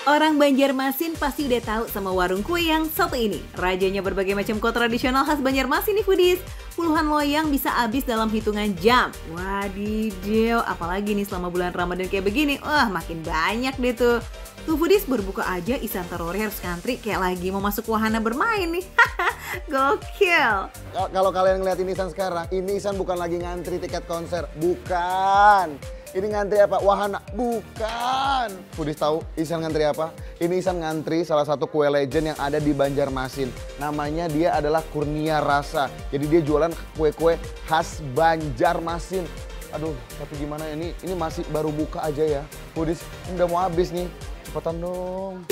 Orang Banjarmasin pasti udah tahu sama warung kue yang satu ini. Rajanya berbagai macam kue tradisional khas Banjarmasin nih foodies. Puluhan loyang bisa habis dalam hitungan jam. Wadidaw, apalagi nih selama bulan Ramadan kayak begini. Wah, makin banyak deh tuh. Tuh foodies berbuka aja Isan Terori harus ngantri kayak lagi mau masuk wahana bermain nih. Gokil. Kalau kalian ngeliat ini Isan sekarang, ini Isan bukan lagi ngantri tiket konser. Bukan. Ini ngantri apa? Wahana? Bukan. Foodies tahu Isan ngantri apa? Ini Isan ngantri salah satu kue legend yang ada di Banjarmasin. Namanya dia adalah Kurnia Rasa. Jadi dia jualan kue-kue khas Banjarmasin. Aduh, tapi gimana ini masih baru buka aja ya. Foodies, udah mau habis nih. Cepetan dong.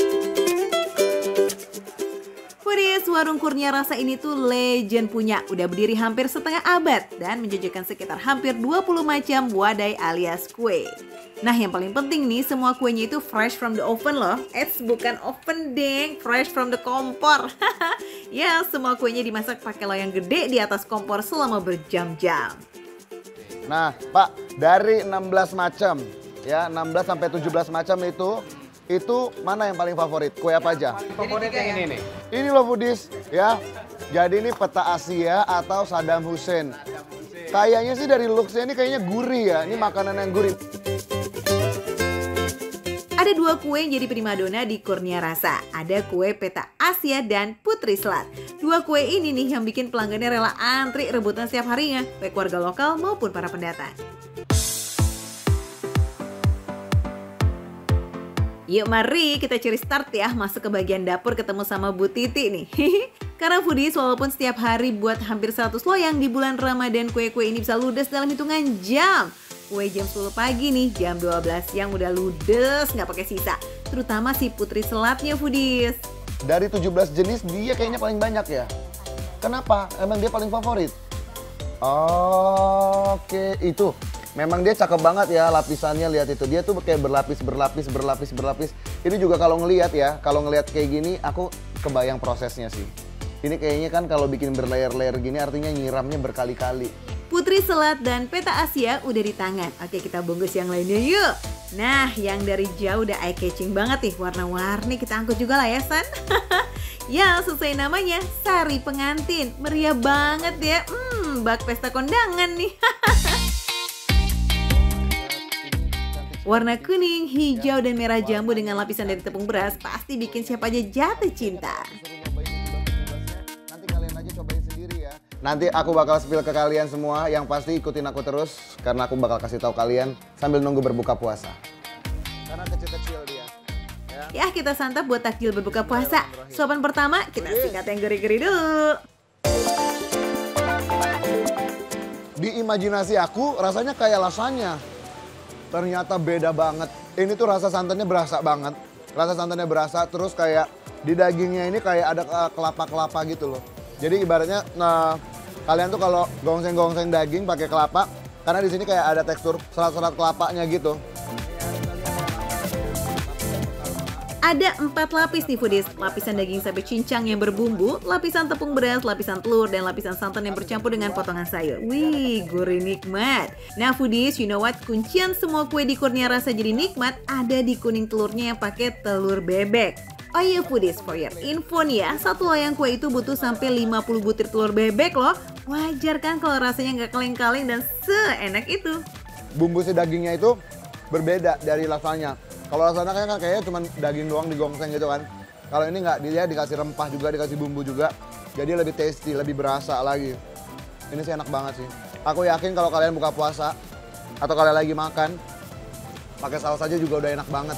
Foodies, warung Kurnia Rasa ini tuh legend punya. Udah berdiri hampir setengah abad dan menjajakan sekitar hampir 20 macam wadai alias kue. Nah, yang paling penting nih, semua kuenya itu fresh from the oven loh. Bukan oven deng, fresh from the kompor. Ya, semua kuenya dimasak pakai loyang gede di atas kompor selama berjam-jam. Nah, Pak, dari 16 macam, ya 16 sampai 17 macam itu mana yang paling favorit? Kue apa aja? Favoritnya ini nih. Ini loh foodies, ya. Jadi ini peta Asia atau Saddam Hussein. Kayaknya sih dari looks-nya ini kayaknya gurih ya. Ini makanan yang gurih. Ada dua kue yang jadi primadona di Kurnia Rasa. Ada kue peta Asia dan Putri Selat. Dua kue ini nih yang bikin pelanggannya rela antri rebutan setiap harinya, baik warga lokal maupun para pendatang. Yuk mari kita curi start ya, masuk ke bagian dapur ketemu sama Bu Titi nih. Karena foodies walaupun setiap hari buat hampir 100 loyang, di bulan Ramadan kue-kue ini bisa ludes dalam hitungan jam. Kue jam 10 pagi nih, jam 12 siang udah ludes nggak pakai sisa. Terutama si Putri Selatnya foodies. Dari 17 jenis dia kayaknya paling banyak ya. Kenapa? Emang dia paling favorit? Oke, itu. Memang dia cakep banget ya lapisannya, lihat itu. Dia tuh kayak berlapis. Ini juga kalau ngelihat ya, kalau ngelihat kayak gini aku kebayang prosesnya sih. Ini kayaknya kan kalau bikin berlayer-layer gini artinya nyiramnya berkali-kali. Putri Selat dan peta Asia udah di tangan. Oke, kita bungkus yang lainnya yuk. Nah, yang dari jauh udah eye catching banget nih, warna-warni kita angkut juga lah ya San. Ya, sesuai namanya, sari pengantin. Meriah banget ya, bak pesta kondangan nih. Warna kuning, hijau, dan merah jambu dengan lapisan dari tepung beras pasti bikin siapa aja jatuh cinta. Nanti kalian aja cobain sendiri ya. Nanti aku bakal spill ke kalian semua, yang pasti ikutin aku terus karena aku bakal kasih tahu kalian sambil nunggu berbuka puasa. Karena kecil-kecil dia. Ya, kita santap buat takjil berbuka puasa. Suapan pertama, kita sikat yang gurih-gurih dulu. Di imajinasi aku rasanya kayak lasanya. Ternyata beda banget. Ini tuh rasa santannya berasa banget. Rasa santannya berasa, terus kayak di dagingnya ini kayak ada kelapa-kelapa gitu loh. Jadi ibaratnya, nah kalian tuh kalau gongseng-gongseng daging pakai kelapa, karena di sini kayak ada tekstur serat-serat kelapanya gitu. Ada 4 lapis nih foodies, lapisan daging sapi cincang yang berbumbu, lapisan tepung beras, lapisan telur, dan lapisan santan yang bercampur dengan potongan sayur. Wih, gurih nikmat. Nah foodies, you know what? Kuncian semua kue di Kurnia Rasa jadi nikmat ada di kuning telurnya yang pakai telur bebek. Oh iya foodies, for your info nih ya, satu loyang kue itu butuh sampai 50 butir telur bebek loh. Wajar kan kalau rasanya nggak kaleng-kaleng dan seenak itu. Bumbu si dagingnya itu berbeda dari lasanya. Kalau rasanya kan kayaknya cuma daging doang digongseng gitu kan. Kalau ini nggak, dia dikasih rempah juga, dikasih bumbu juga. Jadi lebih tasty, lebih berasa lagi. Ini sih enak banget sih. Aku yakin kalau kalian buka puasa atau kalian lagi makan, pakai saus aja juga udah enak banget.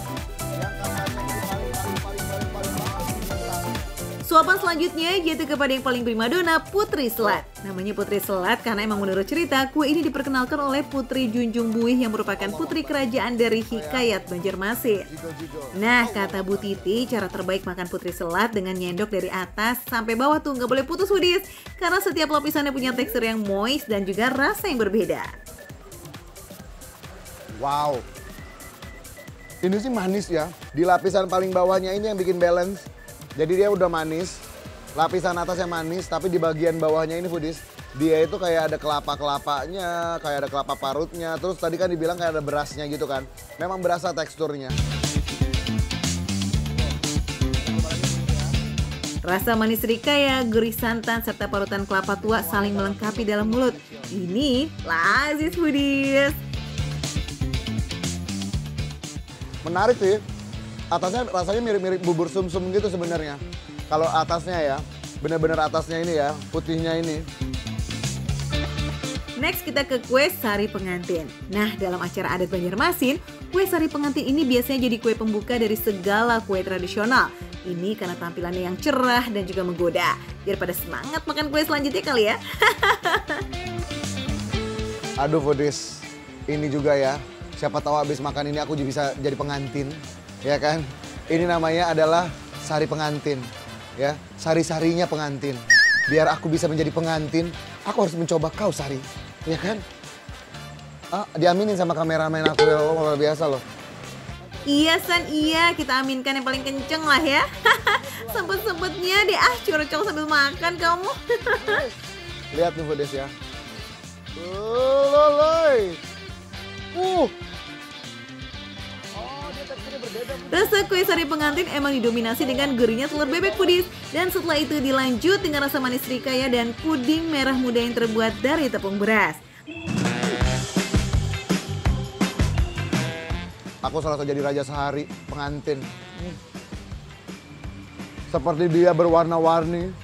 Suapan selanjutnya jatuh kepada yang paling primadona, Putri Selat. Namanya Putri Selat karena emang menurut cerita, kue ini diperkenalkan oleh Putri Junjung Buih yang merupakan putri kerajaan dari Hikayat Banjarmasin. Nah, kata Bu Titi, cara terbaik makan Putri Selat dengan nyendok dari atas sampai bawah tuh nggak boleh putus foodies. Karena setiap lapisannya punya tekstur yang moist dan juga rasa yang berbeda. Wow. Ini sih manis ya. Di lapisan paling bawahnya ini yang bikin balance. Jadi dia udah manis, lapisan atasnya manis, tapi di bagian bawahnya ini foodies, dia itu kayak ada kelapa-kelapanya, kayak ada kelapa parutnya, terus tadi kan dibilang kayak ada berasnya gitu kan. Memang berasa teksturnya. Rasa manis rikaya, gurih santan, serta parutan kelapa tua saling melengkapi dalam mulut. Ini lazis foodies. Menarik sih. Atasnya rasanya mirip-mirip bubur sumsum gitu sebenarnya. Kalau atasnya ya, benar-benar atasnya ini ya, putihnya ini. Next kita ke kue sari pengantin. Nah, dalam acara adat Banjarmasin, kue sari pengantin ini biasanya jadi kue pembuka dari segala kue tradisional. Ini karena tampilannya yang cerah dan juga menggoda. Biar pada semangat makan kue selanjutnya kali ya. Aduh foodies, ini juga ya. Siapa tahu habis makan ini aku juga bisa jadi pengantin, ya kan? Ini namanya adalah sari pengantin, ya. Sari-sarinya pengantin. Biar aku bisa menjadi pengantin, aku harus mencoba kau Sari, ya kan? Diaminin sama kameramen aku ya, luar biasa loh. Iya San, iya kita aminkan yang paling kenceng lah ya. Sempet-sempetnya deh curcol sambil makan kamu. Lihat nih foodies ya. Loloi. Rasa kue sari pengantin emang didominasi dengan gurihnya telur bebek foodies. Dan setelah itu dilanjut dengan rasa manis rikaya dan puding merah muda yang terbuat dari tepung beras. Aku serasa jadi raja sehari pengantin. Seperti dia berwarna-warni.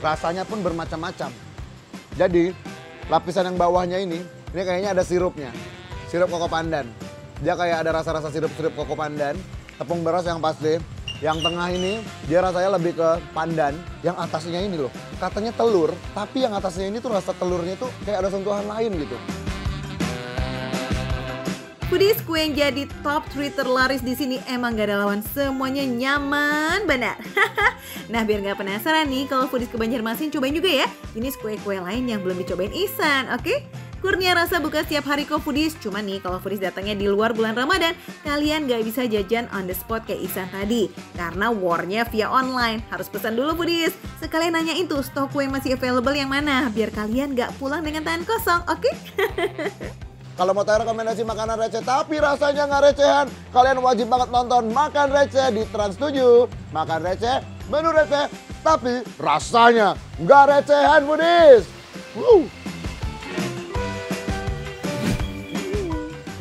Rasanya pun bermacam-macam. Jadi lapisan yang bawahnya ini kayaknya ada sirupnya. Sirup koko pandan. Dia kayak ada rasa-rasa sirup-sirup koko pandan. Tepung beras yang pasti. Yang tengah ini dia rasanya lebih ke pandan. Yang atasnya ini loh, katanya telur. Tapi yang atasnya ini tuh rasa telurnya tuh kayak ada sentuhan lain gitu. Foodies, kue yang jadi top 3 terlaris di sini emang gak ada lawan, semuanya nyaman benar. Nah, biar gak penasaran nih, kalau foodies ke Banjarmasin cobain juga ya. Ini kue-kue lain yang belum dicobain Ihsan, oke? Kurnia rasa buka setiap hari kok foodies. Cuma nih kalau foodies datangnya di luar bulan Ramadan, kalian gak bisa jajan on the spot kayak Ihsan tadi. Karena warnya via online, harus pesan dulu foodies. Sekalian nanyain tuh stok kue yang masih available yang mana, biar kalian gak pulang dengan tangan kosong, oke? Kalau mau tahu rekomendasi makanan receh tapi rasanya nggak recehan, kalian wajib banget nonton Makan Receh di Trans 7. Makan receh, menu receh, tapi rasanya nggak recehan foodies.